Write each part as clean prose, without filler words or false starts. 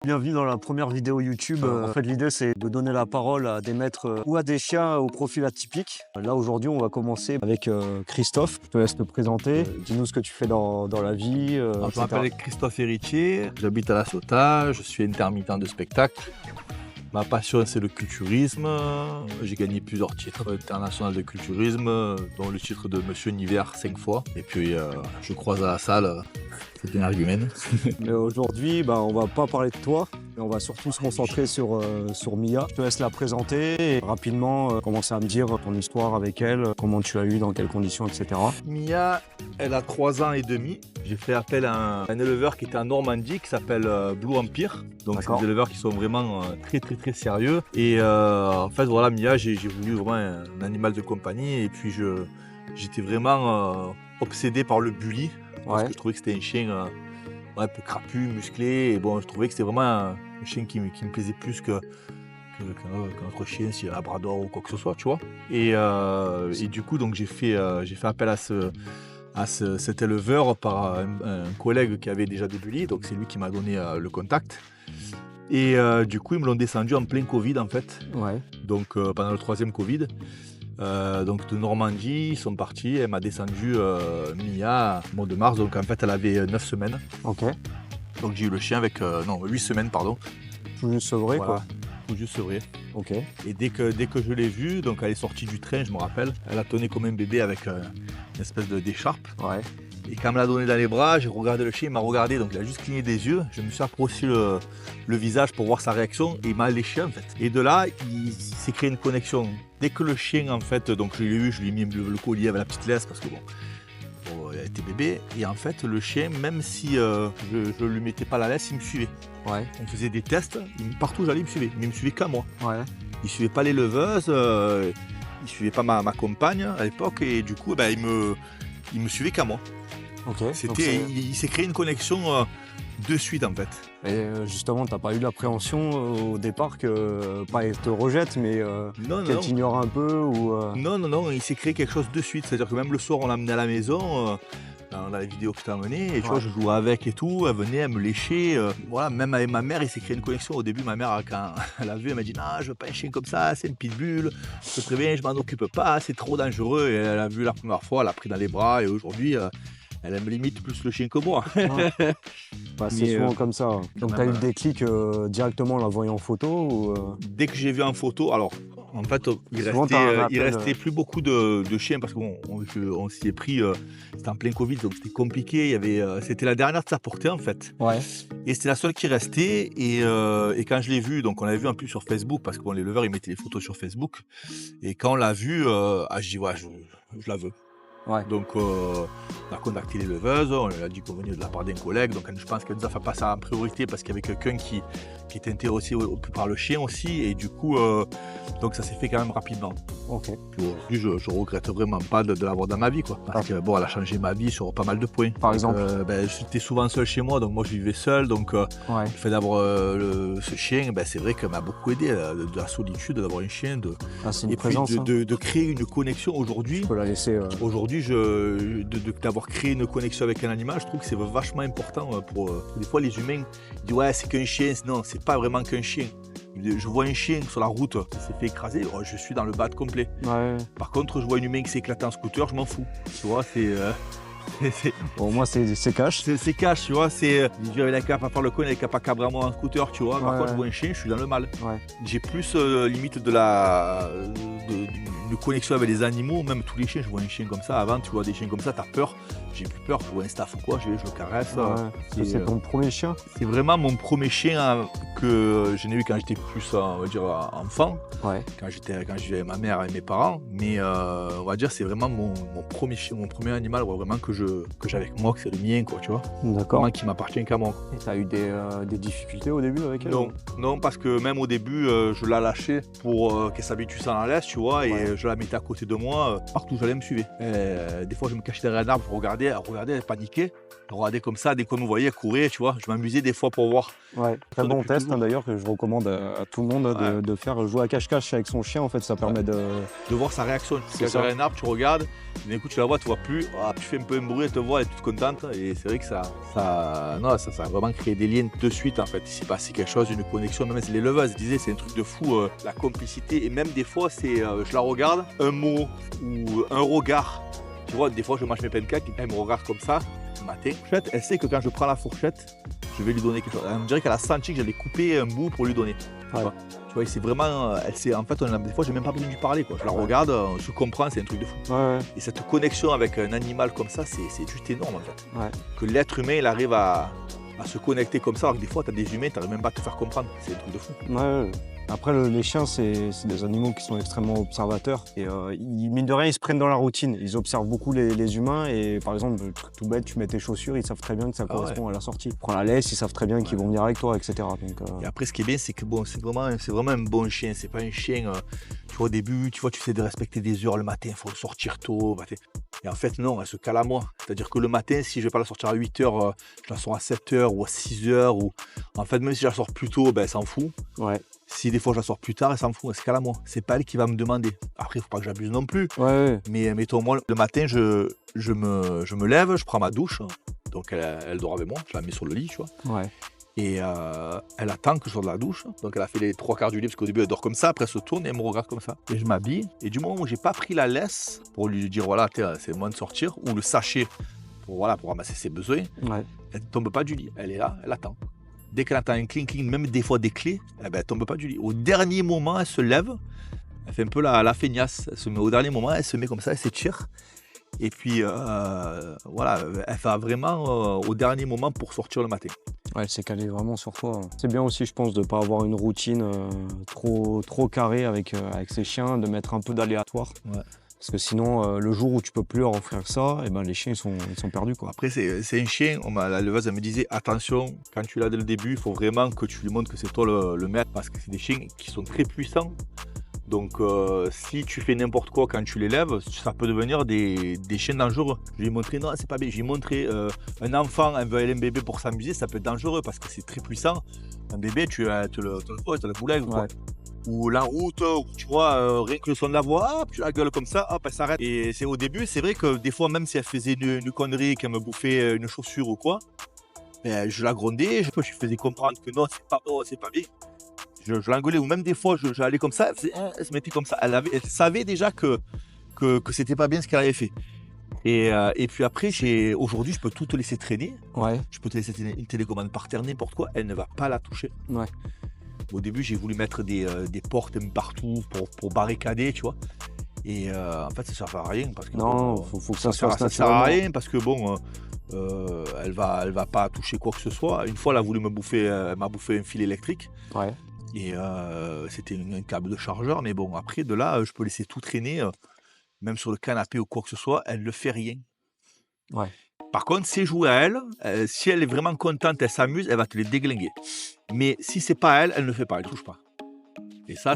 Bienvenue dans la première vidéo YouTube. En fait, l'idée, c'est de donner la parole à des maîtres ou à des chiens au profil atypique. Là, aujourd'hui, on va commencer avec Christophe. Je te laisse te présenter. Dis-nous ce que tu fais dans la vie, Alors, je etc. m'appelle Christophe Héritier, j'habite à La Ciotat, je suis intermittent de spectacle. Ma passion, c'est le culturisme. J'ai gagné plusieurs titres internationaux de culturisme, dont le titre de Monsieur Univers 5 fois. Et puis, je croise à la salle, c'est un argument. Mais aujourd'hui, on va pas parler de toi, mais on va surtout se concentrer sur Mia. Je te laisse la présenter et rapidement commencer à me dire ton histoire avec elle, comment tu l'as eu, dans quelles conditions, etc. Mia, elle a 3 ans et demi. J'ai fait appel à un éleveur qui était en Normandie, qui s'appelle Blue Empire. Donc, c'est des éleveurs qui sont vraiment très sérieux. Et en fait, voilà, Mia, j'ai voulu vraiment un animal de compagnie. Et puis, j'étais vraiment obsédé par le bully. Parce que je trouvais que c'était un chien un peu crapus, musclé. Et bon, je trouvais que c'était vraiment un chien qui me plaisait plus qu'un autre chien, si un labrador ou quoi que ce soit, tu vois. Et du coup, donc, j'ai fait appel à cet éleveur par un collègue qui avait déjà des bullies. Donc, c'est lui qui m'a donné le contact. Et du coup, ils me l'ont descendu en plein Covid, en fait. Ouais. Donc, pendant le 3e Covid. Donc de Normandie, ils sont partis. Elle m'a descendu Mia au mois de mars. Donc en fait, elle avait 9 semaines. Ok. Donc j'ai eu le chien avec 8 semaines, pardon. Tout juste sevré, Voilà, quoi. tout juste sevré. Ok. Et dès que je l'ai vue, donc elle est sortie du train, je me rappelle. Elle a tenu comme un bébé avec une espèce d'écharpe. Ouais. Et quand elle me l'a donné dans les bras, j'ai regardé le chien, il m'a regardé, donc il a juste cligné des yeux. Je me suis approché le visage pour voir sa réaction et il m'a léché en fait. Et de là, il s'est créé une connexion. Dès que le chien en fait, donc je l'ai eu, je lui ai mis le collier avec la petite laisse parce que bon, il était bébé. Et en fait, le chien, même si je lui mettais pas la laisse, il me suivait. Ouais. On faisait des tests, partout où j'allais, il me suivait. Mais il me suivait qu'à moi. Ouais. Il suivait pas l'éleveuses, il suivait pas ma compagne à l'époque et du coup, il me suivait qu'à moi. Ok. Il s'est créé une connexion de suite en fait. Et justement, t'as pas eu l'appréhension au départ que, pas elle te rejette, mais qu'elle t'ignore un peu ou Non, il s'est créé quelque chose de suite. C'est-à-dire que même le soir, on l'a amené à la maison, dans la vidéo que je t'ai amenée, et tu vois, je jouais avec et tout, elle venait, elle me léchait. Voilà, même avec ma mère, il s'est créé une connexion. Au début, ma mère, quand elle a vu, elle m'a dit « Non, je veux pas un chien comme ça, c'est une pitbull, je te préviens, je m'en occupe pas, c'est trop dangereux. » Et elle a vu la première fois, elle a pris dans les bras, et aujourd'hui... elle aime limite plus le chien que moi. C'est souvent comme ça. Donc tu as eu le déclic directement en la voyant en photo ou Dès que j'ai vu en photo, alors en fait il restait plus beaucoup de chiens parce qu'on s'y est pris, c'était en plein Covid donc c'était compliqué. C'était la dernière de sa portée en fait. Ouais. Et c'était la seule qui restait et quand je l'ai vue, donc on l'a vu en plus sur Facebook parce que l'éleveur il mettait les photos sur Facebook et quand on l'a vue, je dis ouais je la veux. Ouais. Donc on a contacté l'éleveuse, on lui a dit qu'on venait de la part d'un collègue, donc je pense qu'elle nous a fait passer en priorité parce qu'il y avait quelqu'un qui était intéressé par le chien aussi et du coup donc ça s'est fait quand même rapidement. Ok. Puis aujourd'hui je regrette vraiment pas de l'avoir dans ma vie quoi. Parce que bon elle a changé ma vie sur pas mal de points. Par exemple j'étais souvent seul chez moi donc moi je vivais seul donc le fait d'avoir ce chien c'est vrai qu'elle m'a beaucoup aidé de la solitude d'avoir un chien c'est une et présence, puis de créer une connexion aujourd'hui. Je peux la laisser Aujourd'hui, d'avoir créé une connexion avec un animal, je trouve que c'est vachement important pour... Des fois, les humains disent « Ouais, c'est qu'un chien. » Non, c'est pas vraiment qu'un chien. Je vois un chien sur la route qui s'est fait écraser, je suis dans le bad complet. Ouais. Par contre, je vois un humain qui s'est éclaté en scooter, je m'en fous. Tu vois, c'est... Bon, moi, c'est cash. C'est cash, tu vois, il a qu'à pas faire le con, il a qu'à pas cabrer moi en scooter, tu vois. Par contre, je vois un chien, je suis dans le mal. Ouais. J'ai plus limite une connexion avec les animaux, même tous les chiens. Je vois un chien comme ça, avant, tu vois des chiens comme ça, t'as peur. J'ai plus peur, je vois un staff ou quoi, je le caresse. Ouais. C'est ton premier chien? C'est vraiment mon premier chien que je n'ai eu quand j'étais plus, on va dire, enfant. Ouais. Quand je vivais avec ma mère et mes parents. Mais on va dire, c'est vraiment mon premier chien, mon premier animal vraiment que j'ai avec moi, que c'est le mien, quoi, tu vois. D'accord. Vraiment qui m'appartient qu'à moi. Et t'as eu des difficultés au début avec elle? Non, parce que même au début, je la lâchais pour qu'elle s'habitue sans la laisse, tu vois, et je la mettais à côté de moi, partout où j'allais, elle me suivait. Des fois, je me cachais derrière un arbre, elle regardait, elle paniquait. Elle regardait comme ça, dès qu'on me voyait, elle courait, tu vois. Je m'amusais des fois pour voir. Ouais, très bon test d'ailleurs que je recommande à tout le monde de faire jouer à cache-cache avec son chien. En fait, ça permet de voir sa réaction. Tu es derrière un arbre, tu regardes, d'un coup tu la vois, tu vois plus, tu fais un peu un bruit, elle te voit, elle est toute contente. Et c'est vrai que ça a vraiment créé des liens de suite en fait. Il s'est passé quelque chose, une connexion. Même les leveuses disaient c'est un truc de fou, la complicité. Et même des fois, je la regarde, un mot ou un regard. Tu vois, des fois je mange mes pancakes, elle me regarde comme ça. Matin, elle sait que quand je prends la fourchette, je vais lui donner quelque chose. Elle me dirait qu'elle a senti que j'allais couper un bout pour lui donner. Tu vois, c'est vraiment, en fait, des fois, j'ai même pas besoin de lui parler, quoi. Je la regarde, je comprends, c'est un truc de fou. Et cette connexion avec un animal comme ça, c'est juste énorme, en fait. Que l'être humain, il arrive à se connecter comme ça, alors que des fois, tu as des humains, tu n'arrives même pas à te faire comprendre. C'est un truc de fou. Après, les chiens, c'est des animaux qui sont extrêmement observateurs. Et mine de rien, ils se prennent dans la routine. Ils observent beaucoup les humains. Et par exemple, le truc tout bête, tu mets tes chaussures, ils savent très bien que ça correspond à la sortie. Tu prends la laisse, ils savent très bien qu'ils vont venir avec toi, etc. Donc, Et après, ce qui est bien, c'est que bon, c'est vraiment un bon chien. C'est pas un chien, tu vois, au début, tu sais de respecter des heures le matin, il faut le sortir tôt. Et en fait, non, elle se cale à moi. C'est-à-dire que le matin, si je vais pas la sortir à 8h, je la sors à 7h ou à 6h. En fait, même si je la sors plus tôt, elle s'en fout. Si des fois je la sors plus tard, elle s'en fout, elle se cale à moi. C'est pas elle qui va me demander. Après, il faut pas que j'abuse non plus. Mais mettons, moi, le matin, je me lève, je prends ma douche. Donc elle dort avec moi, je la mets sur le lit, tu vois. Et elle attend que je sorte de la douche. Donc elle a fait les 3/4 du lit, parce qu'au début elle dort comme ça, après elle se tourne et elle me regarde comme ça. Et je m'habille. Et du moment où j'ai pas pris la laisse pour lui dire voilà, c'est le moment de sortir, ou le sachet pour ramasser ses besoins, elle ne tombe pas du lit. Elle est là, elle attend. Dès qu'elle entend un clink, même des fois des clés, elle ne tombe pas du lit. Au dernier moment, elle se lève, elle fait un peu la feignasse. Au dernier moment, elle se met comme ça, elle s'étire. Et puis, voilà, elle fait vraiment au dernier moment pour sortir le matin. Elle s'est calée vraiment sur toi. C'est bien aussi, je pense, de ne pas avoir une routine trop carrée avec ses chiens, de mettre un peu d'aléatoire. Parce que sinon, le jour où tu peux plus leur offrir ça, les chiens ils sont perdus, quoi. Après, c'est un chien, la leveuse elle me disait attention, quand tu l'as dès le début, il faut vraiment que tu lui montres que c'est toi le maître, parce que c'est des chiens qui sont très puissants. Donc si tu fais n'importe quoi quand tu l'élèves, ça peut devenir des chiens dangereux. Je lui ai montré, non c'est pas bien, j'ai montré un enfant, elle veut aller un bébé pour s'amuser, ça peut être dangereux parce que c'est très puissant. Un bébé, tu as la boulègue, quoi. Ou la route, tu vois, rien que le son de la voix, hop, tu la gueules comme ça, hop, elle s'arrête. Et c'est au début, c'est vrai que des fois, même si elle faisait une connerie, qu'elle me bouffait une chaussure ou quoi, je la grondais, je faisais comprendre que non, c'est pas bien. Je l'engueulais, ou même des fois, j'allais comme ça, elle se mettait comme ça. Elle savait déjà que c'était pas bien ce qu'elle avait fait. Et puis après, aujourd'hui, je peux tout te laisser traîner. Je peux te laisser une télécommande par terre, n'importe quoi, elle ne va pas la toucher. Au début, j'ai voulu mettre des portes partout pour barricader, tu vois. Et en fait, ça ne sert à rien. Parce que, faut que ça se fasse naturellement. Ça sert à rien parce que bon, elle va pas toucher quoi que ce soit. Une fois, elle m'a bouffé un fil électrique. Et c'était un câble de chargeur. Mais bon, après, de là, je peux laisser tout traîner. Même sur le canapé ou quoi que ce soit, elle ne fait rien. Par contre, c'est jouer à elle. Si elle est vraiment contente, elle s'amuse, elle va te les déglinguer. Mais si c'est pas elle, elle ne fait pas, elle ne touche pas. Et ça,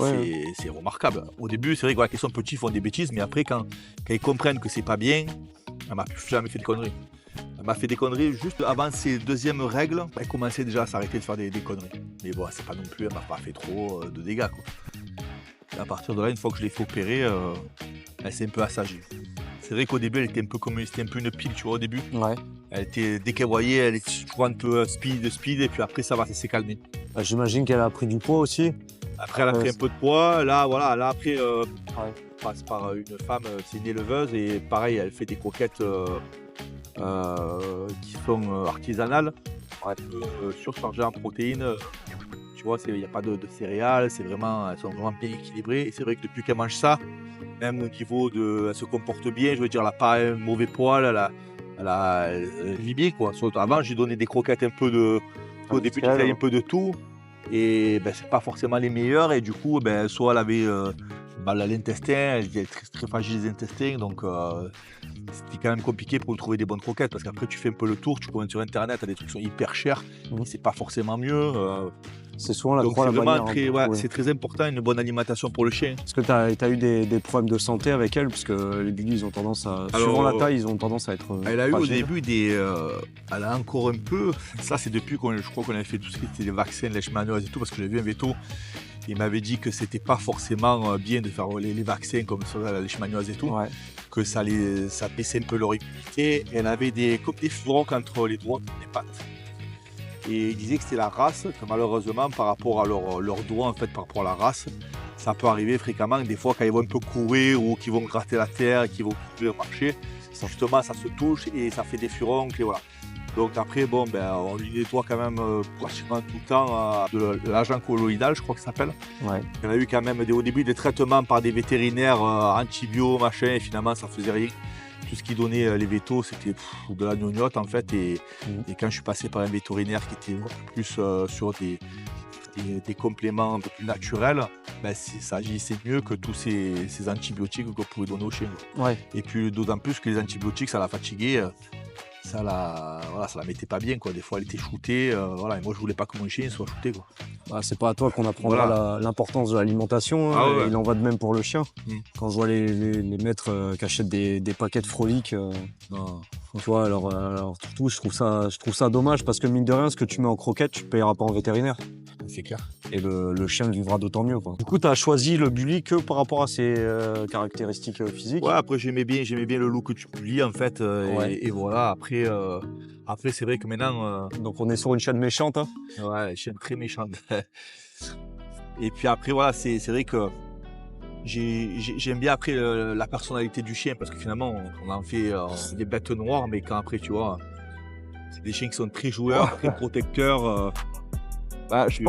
c'est remarquable. Au début, c'est vrai que sont petits, ils font des bêtises, mais après, quand ils comprennent que c'est pas bien, elle m'a plus jamais fait de conneries. Elle m'a fait des conneries juste avant ses deuxièmes règles. Elle commençait déjà à s'arrêter de faire des conneries. Mais bon, c'est pas non plus, elle m'a pas fait trop de dégâts, quoi. Et à partir de là, une fois que je l'ai fait opérer, elle s'est un peu assagie. C'est vrai qu'au début, elle était un peu comme c'était un peu une pile, tu vois, au début. Elle était, dès qu'elle voyait, elle était toujours un peu speed, et puis après, ça s'est calmé. J'imagine qu'elle a pris du poids aussi. Après, elle a pris un peu de poids. Là, voilà, après, on passe par une femme, c'est une éleveuse, et pareil, elle fait des croquettes qui sont artisanales, surchargées en protéines. Tu vois, il n'y a pas de céréales, elles sont vraiment bien équilibrées. Et c'est vrai que depuis qu'elle mange ça, même au niveau elle se comporte bien, je veux dire, elle n'a pas un mauvais poil, elle vit bien, quoi. Avant, j'ai donné des croquettes un peu de. Au début, tu fais un peu de tout. Et c'est pas forcément les meilleures. Et du coup, soit elle avait mal à l'intestin, elle était très, très fragile les intestins. Donc, c'était quand même compliqué pour trouver des bonnes croquettes. Parce qu'après, tu fais un peu le tour, tu commandes sur Internet, t'as des trucs qui sont hyper chers. Et c'est pas forcément mieux. C'est souvent la Donc croix, c'est la vraiment bannière. très, ouais, Ouais. c'est très important, une bonne alimentation pour le chien. Est-ce que tu as eu des problèmes de santé avec elle? Parce que les bullies, ils ont tendance à. Alors, suivant la taille, ils ont tendance à être. Elle a eu au fragiles. début elle a encore un peu, ça c'est depuis je crois qu'on avait fait tout ce qui était les vaccins, les leishmaniose et tout, parce que j'ai vu un veto, il m'avait dit que c'était pas forcément bien de faire les vaccins comme ça, la leishmaniose et tout, Ouais. que ça baissait un peu leur immunité. Et elle avait comme des furoncles entre les doigts, les pattes. Et il disait que c'était la race, que malheureusement par rapport à leurs doigts, en fait, par rapport à la race, ça peut arriver fréquemment, des fois quand ils vont un peu courir ou qu'ils vont gratter la terre, qu'ils vont marcher, justement ça se touche et ça fait des furoncles et voilà. Donc après, bon, on lui nettoie quand même pratiquement tout le temps de l'agent colloïdal, je crois que ça s'appelle. Ouais. Il y en a eu quand même au début des traitements par des vétérinaires antibio, machin, et finalement ça faisait rien. Tout ce qui donnait les vétos, c'était de la gnognotte en fait. Et quand je suis passé par un vétérinaire qui était plus sur des compléments un peu plus naturels, ça agissait mieux que tous ces antibiotiques qu'on pouvait donner aux chiens. Ouais. Et puis d'autant plus que les antibiotiques, ça la fatiguait. Ça la mettait pas bien, quoi. Des fois elle était shootée, voilà. Et moi je voulais pas que mon chien soit shooté, quoi. Bah, c'est pas à toi qu'on apprendra Voilà. l'importance de l'alimentation, hein. Ah ouais. Il en va de même pour le chien. Mm. Quand je vois les maîtres qui achètent des paquets de froliques, Non. tu vois, alors surtout je trouve ça dommage parce que mine de rien, ce que tu mets en croquette, tu payeras pas en vétérinaire. C'est clair. Et le chien vivra d'autant mieux, quoi. Du coup, tu as choisi le bully que par rapport à ses caractéristiques physiques. Ouais, après j'aimais bien le look que tu publies en fait. Et voilà, après c'est vrai que maintenant. Donc on est sur une chaîne méchante, hein. Ouais, chienne très méchante. Et puis après, voilà, c'est vrai que j'aime bien après la personnalité du chien parce que finalement, on en fait des bêtes noires, mais quand après, tu vois, c'est des chiens qui sont très joueurs, très protecteurs. Bah, je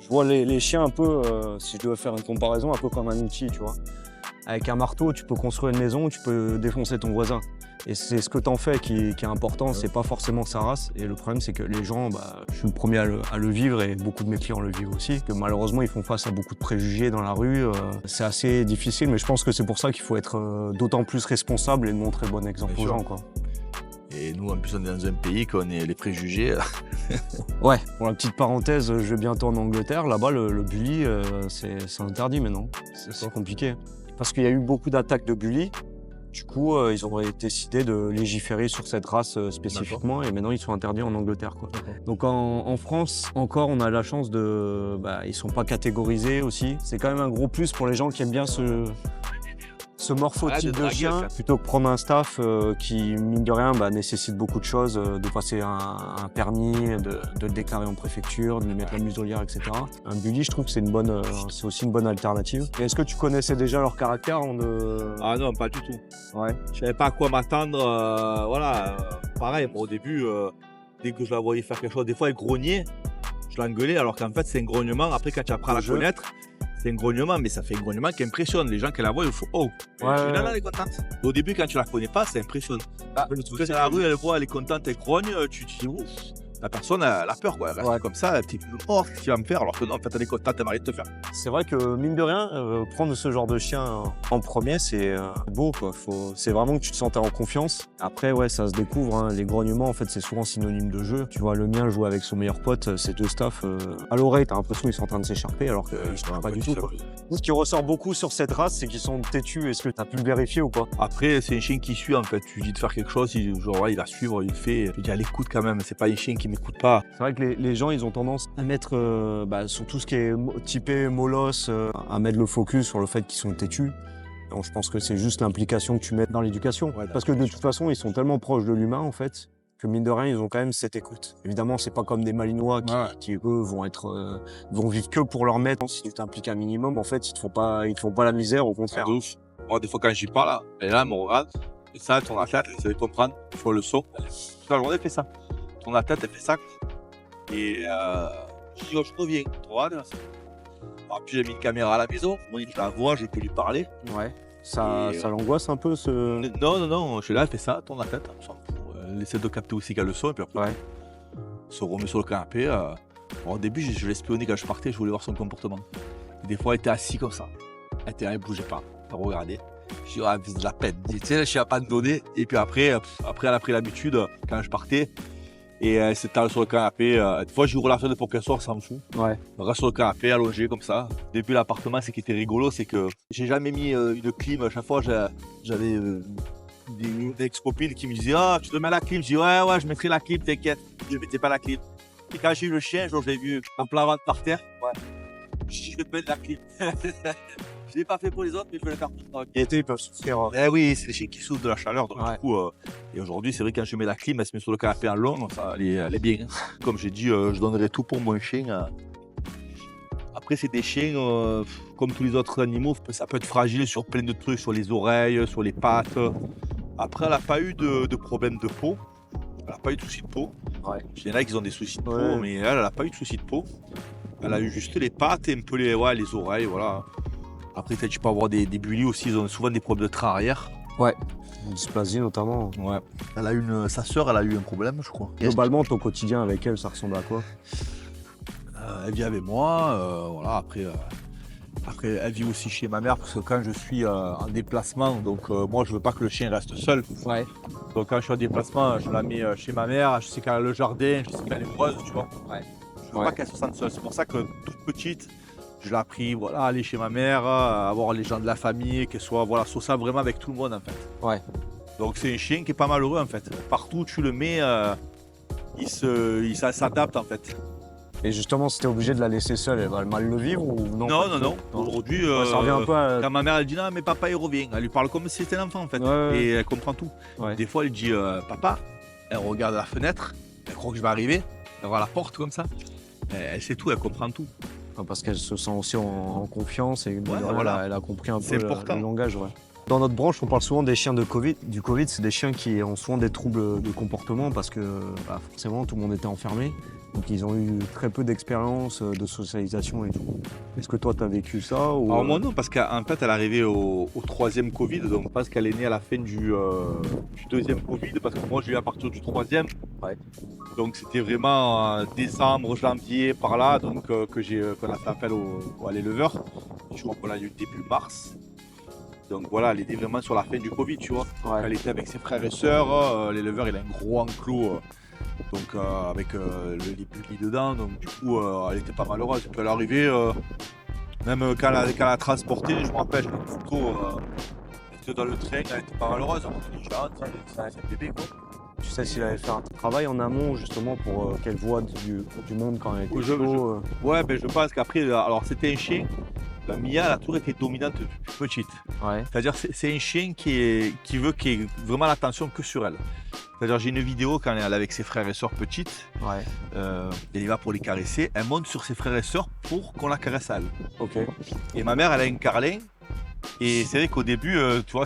vois les chiens un peu, si je devais faire une comparaison, un peu comme un outil, tu vois. Avec un marteau, tu peux construire une maison, tu peux défoncer ton voisin. Et c'est ce que t'en fais qui est important, c'est pas forcément sa race. Et le problème, c'est que les gens, je suis le premier à le vivre et beaucoup de mes clients le vivent aussi, que malheureusement, ils font face à beaucoup de préjugés dans la rue. C'est assez difficile, mais je pense que c'est pour ça qu'il faut être d'autant plus responsable et de montrer le bon exemple aux gens, quoi. Et nous, en plus, on est dans un pays qu'on est les préjugés. Ouais, pour la petite parenthèse, je vais bientôt en Angleterre. Là-bas, le bully, c'est interdit maintenant. C'est compliqué. Parce qu'il y a eu beaucoup d'attaques de bully. Du coup, ils ont décidé de légiférer sur cette race spécifiquement. Et maintenant, ils sont interdits en Angleterre, quoi. Donc en France, encore, on a la chance de... ils sont pas catégorisés aussi. C'est quand même un gros plus pour les gens qui aiment bien ce morphotype de chien, plutôt que prendre un staff qui, mine de rien, nécessite beaucoup de choses, de passer un permis, de le déclarer en préfecture, de lui mettre la muselière, etc. Un bully, je trouve que c'est aussi une bonne alternative. Et est-ce que tu connaissais déjà leur caractère avant de... Ah non, pas du tout. Ouais. Je savais pas à quoi m'attendre. Pareil, au début, dès que je la voyais faire quelque chose, des fois elle grognait, je l'engueulais, alors qu'en fait c'est un grognement. Après, quand tu apprends à la connaître, c'est un grognement, mais ça fait un grognement qui impressionne. Les gens qui la voient, ils font oh, là, elle est contente. Au début, quand tu la connais pas, ça impressionne. Le truc, c'est la rue, elle voit, elle est contente, elle grogne, tu te dis ouf. La personne, elle a peur, quoi. Elle reste comme ça, elle te dit oh, qu'est-ce que tu vas me faire? Alors que non, en fait, elle est contente, elle m'a rien de te faire. C'est vrai que, mine de rien, prendre ce genre de chien en premier, c'est beau, quoi. C'est vraiment que tu te sentais en confiance. Après, ouais, ça se découvre, hein. Les grognements, en fait, c'est souvent synonyme de jeu. Tu vois, le mien joue avec son meilleur pote, ces deux staffs. À l'oreille, t'as l'impression qu'ils sont en train de s'écharper, alors que je ne pas du tout, quoi. Ce qui ressort beaucoup sur cette race, c'est qu'ils sont têtus. Est-ce que tu as pu le vérifier ou pas? Après, c'est un chien qui suit, en fait. Tu lui dis de faire quelque chose, il va suivre, il le fait. Je dis à l'écoute quand même, c'est pas un chien qui m'écoute pas. C'est vrai que les gens, ils ont tendance à mettre, sur tout ce qui est typé molosse, à mettre le focus sur le fait qu'ils sont têtus. Donc je pense que c'est juste l'implication que tu mets dans l'éducation. Ouais, parce que de toute façon, ils sont tellement proches de l'humain, en fait, que mine de rien, ils ont quand même cette écoute. Évidemment, c'est pas comme des Malinois qui eux, vont vivre que pour leur maître. Si tu t'impliques un minimum, en fait, ils te font pas la misère, au contraire. Moi, des fois, quand j'y parle, elle est là, elle me regarde. Et ça, tourne la tête, elle essaie de comprendre. Il faut le saut. Toute la journée, elle fait ça. Tourne la tête, elle fait ça. Et je dis, oh, je reviens. Tu regardes, là, puis j'ai mis une caméra à la maison. Moi, il la voit, j'ai pu lui parler. Ouais. Ça l'angoisse un peu, ce... Non, je suis là, elle fait ça, tourne la tête. Elle essaie de capter aussi qu'elle le son. Et puis après, se remet sur le canapé. Au début, je l'espionnais quand je partais, je voulais voir son comportement. Et des fois, elle était assise comme ça. Elle bougeait pas. Elle regardait. Je dis, elle faisait de la peine. Tu sais, je suis abandonné. Et puis après, elle a pris l'habitude quand je partais. Et elle s'étale sur le canapé. Des fois, j'ouvre la fenêtre pour qu'elle sorte, ça me fout. Ouais. On reste sur le canapé, allongé comme ça. Depuis l'appartement, ce qui était rigolo, c'est que j'ai jamais mis une clim. À chaque fois, j'avais des ex-copines qui me disaient ah, tu te mets la clim. Je dis ouais, je mettrai la clim, t'inquiète. Je ne mettais pas la clim. Et quand j'ai eu le chien, je l'ai vu en plein ventre par terre. Ouais. Je dis je vais te mettre la clim. Je ne l'ai pas fait pour les autres, mais je vais le faire pour toi. L'été, ils peuvent souffrir. Eh oui, c'est les chiens qui souffrent de la chaleur. Donc, du coup, et aujourd'hui, c'est vrai, quand je mets la clim, elle se met sur le canapé en long, ça, elle est bien. Comme j'ai dit, je donnerai tout pour mon chien. Après, c'est des chiens, comme tous les autres animaux, ça peut être fragile sur plein de trucs, sur les oreilles, sur les pattes. Après, elle n'a pas eu de problème de peau. Elle n'a pas eu de soucis de peau. Ouais. Il y en a qui ont des soucis de peau, mais elle n'a pas eu de soucis de peau. Elle a eu juste les pattes et un peu les oreilles, voilà. Après, tu peux avoir des bulis aussi, ils ont souvent des problèmes de train arrière. Ouais, une dysplasie notamment. Ouais. Sa sœur, elle a eu un problème, je crois. Globalement, ton quotidien avec elle, ça ressemble à quoi? Elle vit avec moi, voilà. Après, elle vit aussi chez ma mère parce que quand je suis en déplacement, donc moi, je veux pas que le chien reste seul. Ouais. Donc quand je suis en déplacement, je la mets chez ma mère. Je sais qu'elle a le jardin, je sais qu'elle est heureuse, tu vois. Ouais. Je veux pas qu'elle se sente seule. C'est pour ça que toute petite, je l'ai appris, voilà, aller chez ma mère, avoir les gens de la famille, qu'elle soit sociable vraiment avec tout le monde en fait. Ouais. Donc c'est un chien qui est pas malheureux en fait. Partout où tu le mets, il s'adapte en fait. Et justement, si t'es obligé de la laisser seule, elle va mal le vivre ou non? Non. Aujourd'hui, ça revient un peu à... quand ma mère elle dit non mais papa il revient, elle lui parle comme si c'était un enfant en fait. Ouais. Et elle comprend tout. Ouais. Des fois elle dit papa, elle regarde la fenêtre, elle croit que je vais arriver, elle voit la porte comme ça. Elle sait tout, elle comprend tout. Parce qu'elle se sent aussi en confiance et voilà. elle a compris un peu C'est le important. langage. Ouais. Dans notre branche, on parle souvent des chiens du Covid, c'est des chiens qui ont souvent des troubles de comportement parce que forcément tout le monde était enfermé. Donc ils ont eu très peu d'expérience de socialisation et tout. Est-ce que toi tu as vécu ça ou... Alors moi non, parce qu'en fait elle est arrivée au troisième Covid, donc parce qu'elle est née à la fin du deuxième Covid, parce que moi j'ai eu à partir du troisième. Ouais. Donc c'était vraiment décembre, janvier, par là, donc qu'on a fait appel à l'éleveur. Je crois qu'on a eu début mars. Donc voilà, elle était vraiment sur la fin du Covid, tu vois. Ouais. Elle était avec ses frères et sœurs, l'éleveur il a un gros enclos. Donc avec les bulis dedans, donc du coup elle était pas malheureuse. Puis elle est arrivée, même quand elle a transporté, je me rappelle, j'ai une photo, elle était dans le train, elle était pas malheureuse, elle était géante, c'est un bébé quoi. Tu sais s'il avait fait un travail en amont justement pour qu'elle voit du monde quand elle était chaud. Ouais, ben je pense qu'après, alors c'était un chien, la Mia elle a toujours été dominante depuis petite. Ouais. C'est-à-dire c'est un chien qui veut qu'il y ait vraiment l'attention que sur elle. C'est-à-dire j'ai une vidéo quand elle est avec ses frères et sœurs petites, Ouais. elle y va pour les caresser, elle monte sur ses frères et sœurs pour qu'on la caresse à elle. Ok. Et ma mère elle a un carlin, et c'est vrai qu'au début, tu vois,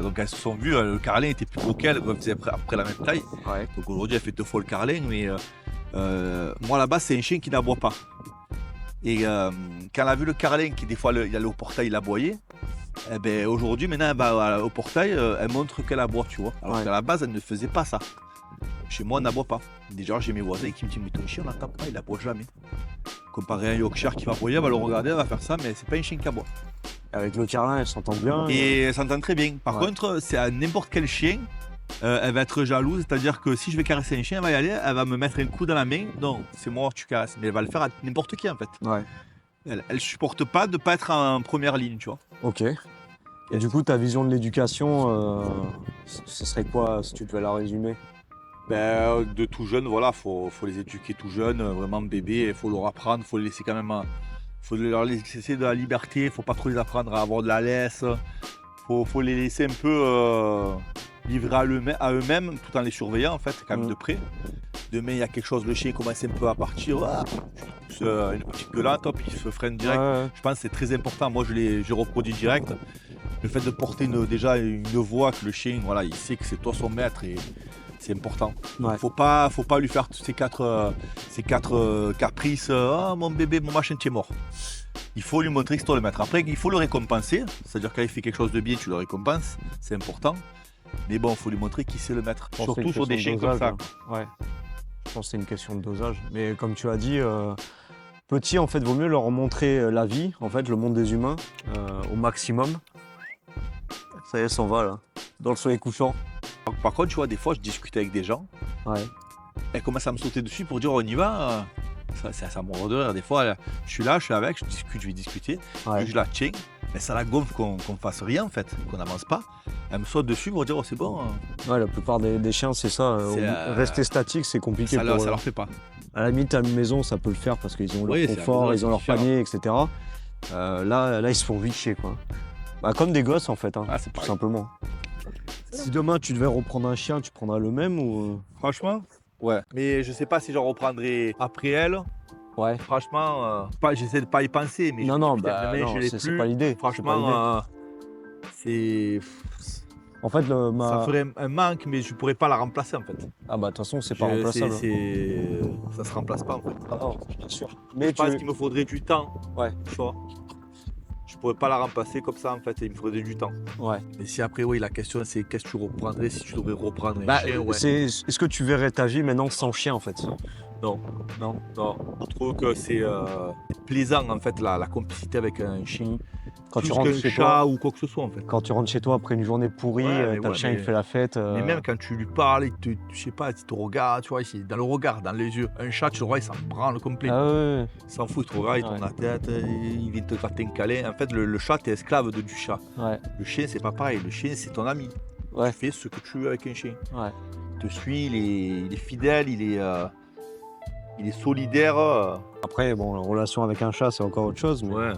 donc elles se sont vues, le carlin était plus gros qu'elle, elle faisait après la même taille. Ouais. Donc aujourd'hui elle fait 2 fois le carlin, mais moi là-bas c'est un chien qui n'aboie pas. Et quand elle a vu le carlin qui des fois il allait au portail, il aboyait, eh ben, aujourd'hui maintenant elle va au portail, elle montre qu'elle aboie, tu vois. Alors qu'à la base elle ne faisait pas ça. Chez moi on n'aboie pas. Déjà j'ai mes voisins qui me disent mais ton chien on n'entend pas, il aboie jamais. Comparé à un Yorkshire qui va aboyer, elle va le regarder, elle va faire ça, mais c'est pas un chien qui aboie. Avec le carlin, elle s'entend bien. Et elle s'entend très bien. Par contre, c'est à n'importe quel chien, elle va être jalouse, c'est-à-dire que si je vais caresser un chien, elle va y aller, elle va me mettre un coup dans la main. Non, c'est moi que tu caresses, mais elle va le faire à n'importe qui en fait. Ouais. Elle supporte pas de pas être en première ligne, tu vois. Ok. Et du coup, ta vision de l'éducation, ce serait quoi si tu devais la résumer? Ben, de tout jeune, voilà, faut les éduquer tout jeune, vraiment bébé, il faut leur apprendre, faut les laisser quand même, faut leur laisser de la liberté, faut pas trop les apprendre à avoir de la laisse, faut les laisser un peu livrer à eux-mêmes tout en les surveillant en fait, quand même de près. Demain il y a quelque chose, le chien commence un peu à partir, une petite gueulante, hop, il se freine direct. Ouais. Je pense que c'est très important, moi je reproduis direct. Le fait de porter déjà une voix que le chien, voilà, il sait que c'est toi son maître et c'est important. Ouais. Faut pas lui faire ces quatre caprices. Ah, mon bébé, mon machin, tu es mort. Il faut lui montrer que c'est toi le maître. Après, il faut le récompenser. C'est-à-dire quand il fait quelque chose de bien, tu le récompenses. C'est important. Mais bon, il faut lui montrer qui c'est le maître. Surtout sur des chiens comme ça. Ouais. Je pense que c'est une question de dosage. Mais comme tu as dit, petit, en fait, vaut mieux leur montrer la vie, en fait, le monde des humains, au maximum. Ça y est, s'en va là, dans le soleil couchant. Par contre, tu vois, des fois, je discute avec des gens. Ouais. elle commence à me sauter dessus pour dire on y va. Ça me rend de rire. Des fois, je suis là, je suis avec, je vais discuter, et je la tiens. Mais ça la gonfle qu'on fasse rien en fait, qu'on n'avance pas. Elle me saute dessus pour dire oh c'est bon. Ouais, la plupart des chiens c'est ça. Rester statique c'est compliqué. Ça leur fait pas. À la limite à la maison ça peut le faire parce qu'ils ont leur confort, ils ont leur panier, etc. Là ils se font vite chier quoi. Bah, comme des gosses en fait, hein, tout simplement. Si demain tu devais reprendre un chien, tu prendrais le même ou... Franchement, ouais. Mais je sais pas si je reprendrai après elle. Ouais. Franchement, j'essaie de pas y penser, mais non, c'est pas l'idée. Franchement, c'est. En fait, ça ferait un manque, mais je pourrais pas la remplacer en fait. Ah bah de toute façon, c'est pas remplaçable. Ça se remplace pas en fait. Ah non, bien sûr. Mais je pense qu'il me faudrait du temps. Ouais. Tu vois. Je pourrais pas la remplacer comme ça en fait, il me faudrait du temps. Ouais. Et si après, oui, la question c'est qu'est-ce que tu reprendrais si tu devrais reprendre un chien, ouais. Est-ce que tu verrais ta vie maintenant sans chien en fait? Non. Je trouve que c'est plaisant en fait la complicité avec un chien. Quand plus tu rentres chez toi ou quoi que ce soit en fait. Quand tu rentres chez toi après une journée pourrie, t'as le chien il fait la fête. Mais même quand tu lui parles, je sais pas, il te regarde, tu vois, dans le regard, dans les yeux. Un chat, tu le vois, il s'en branle complet. Ah ouais. Il s'en fout, il te regarde, il tourne la tête, il vient te gratter un câlin. En fait, le chat, t'es esclave du chat. Ouais. Le chien, c'est pas pareil. Le chien, c'est ton ami. Ouais. Tu fais ce que tu veux avec un chien. Ouais. Il te suit, il est fidèle, il est solidaire. Après, bon, la relation avec un chat, c'est encore autre chose. Mais... Ouais.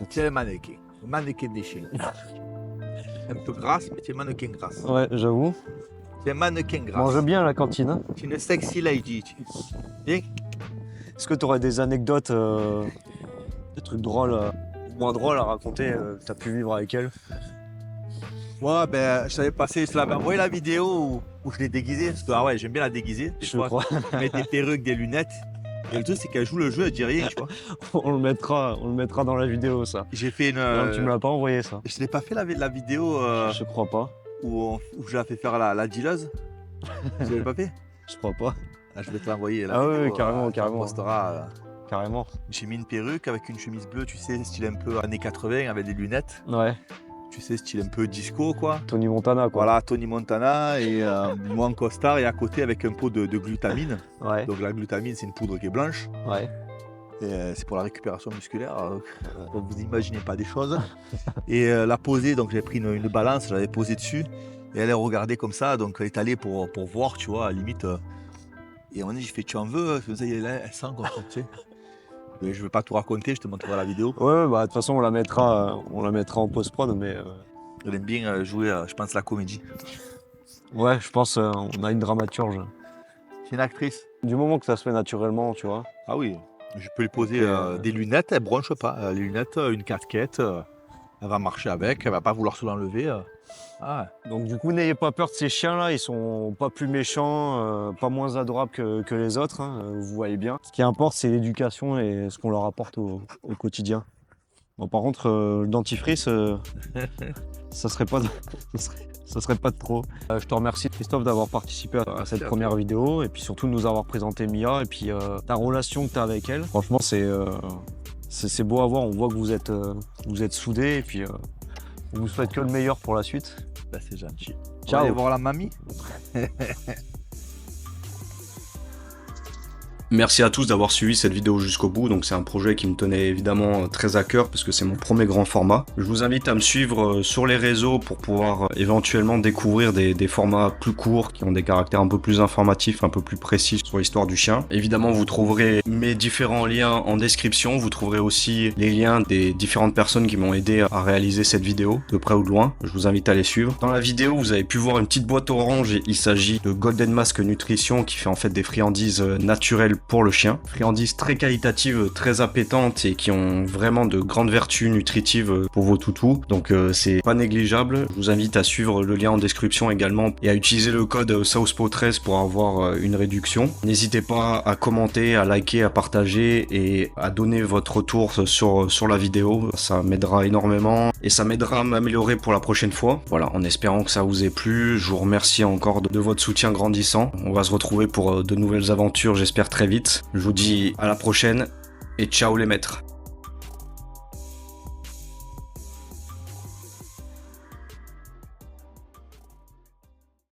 C'est le mannequin des chiens. Un peu grasse, mais c'est un mannequin grasse. Ouais, j'avoue. C'est un mannequin grasse. Mange bien à la cantine. Hein. C'est une sexy lady. Bien. Est-ce que tu aurais des anecdotes, des trucs drôles, moins drôles à raconter que tu as pu vivre avec elle? Moi, je savais passer, je l'avais envoyé la vidéo où je l'ai déguisée. Parce que j'aime bien la déguiser. Je crois. Mettre des perruques, des lunettes. Et le truc, c'est qu'elle joue le jeu, elle dit rien, tu vois. on le mettra dans la vidéo, ça. J'ai fait une. Non, tu me l'as pas envoyé, ça. Je l'ai pas fait la vidéo. Je crois pas. Où je l'ai fait faire la dealeuse. Je l'avais pas fait. Je crois pas. Je vais te l'envoyer. Ah oui, carrément. Carrément. J'ai mis une perruque avec une chemise bleue, tu sais, style un peu années 80 avec des lunettes. Ouais. Tu sais, style un peu disco, quoi. Tony Montana, quoi. Voilà, Tony Montana et moi en costard et à côté avec un pot de glutamine. Ouais. Donc la glutamine, c'est une poudre qui est blanche. Ouais. Et c'est pour la récupération musculaire. Donc vous imaginez pas des choses. Et la poser, donc j'ai pris une balance, je l'avais posée dessus. Et elle est regardée comme ça, donc elle est allée pour voir, tu vois, à la limite. Et on dit, j'ai fait, tu en veux? Elle sent comme ça, tu sais. Mais je ne vais pas tout raconter, je te montrerai la vidéo. Ouais, bah de toute façon on la mettra en post-prod, mais. Elle aime bien jouer, je pense, la comédie. Ouais, je pense on a une dramaturge. C'est une actrice. Du moment que ça se fait naturellement, tu vois. Ah oui, je peux lui poser des lunettes, elle bronche pas. Les lunettes, une casquette, elle va marcher avec, elle va pas vouloir se l'enlever. Donc du coup, n'ayez pas peur de ces chiens-là, ils sont pas plus méchants, pas moins adorables que les autres, hein, vous voyez bien. Ce qui importe, c'est l'éducation et ce qu'on leur apporte au quotidien. Bon, par contre, le dentifrice, ça serait pas de trop. Je te remercie, Christophe, d'avoir participé à cette première vidéo et puis surtout de nous avoir présenté Mia et puis ta relation que tu as avec elle. Franchement, c'est beau à voir, on voit que vous êtes soudés et puis on vous souhaite que le meilleur pour la suite. Bah, c'est gentil. Ciao. On va aller voir la mamie. Merci à tous d'avoir suivi cette vidéo jusqu'au bout. Donc c'est un projet qui me tenait évidemment très à cœur parce que c'est mon premier grand format. Je vous invite à me suivre sur les réseaux pour pouvoir éventuellement découvrir des formats plus courts qui ont des caractères un peu plus informatifs, un peu plus précis sur l'histoire du chien. Évidemment, vous trouverez mes différents liens en description. Vous trouverez aussi les liens des différentes personnes qui m'ont aidé à réaliser cette vidéo, de près ou de loin. Je vous invite à les suivre. Dans la vidéo, vous avez pu voir une petite boîte orange. Il s'agit de Golden Mask Nutrition qui fait en fait des friandises naturelles pour le chien. Friandises très qualitatives, très appétantes et qui ont vraiment de grandes vertus nutritives pour vos toutous. Donc c'est pas négligeable. Je vous invite à suivre le lien en description également et à utiliser le code SouthPaw13 pour avoir une réduction. N'hésitez pas à commenter, à liker, à partager et à donner votre retour sur la vidéo. Ça m'aidera énormément et ça m'aidera à m'améliorer pour la prochaine fois. Voilà, en espérant que ça vous ait plu. Je vous remercie encore de votre soutien grandissant. On va se retrouver pour de nouvelles aventures, j'espère très vite. Je vous dis à la prochaine et ciao les maîtres.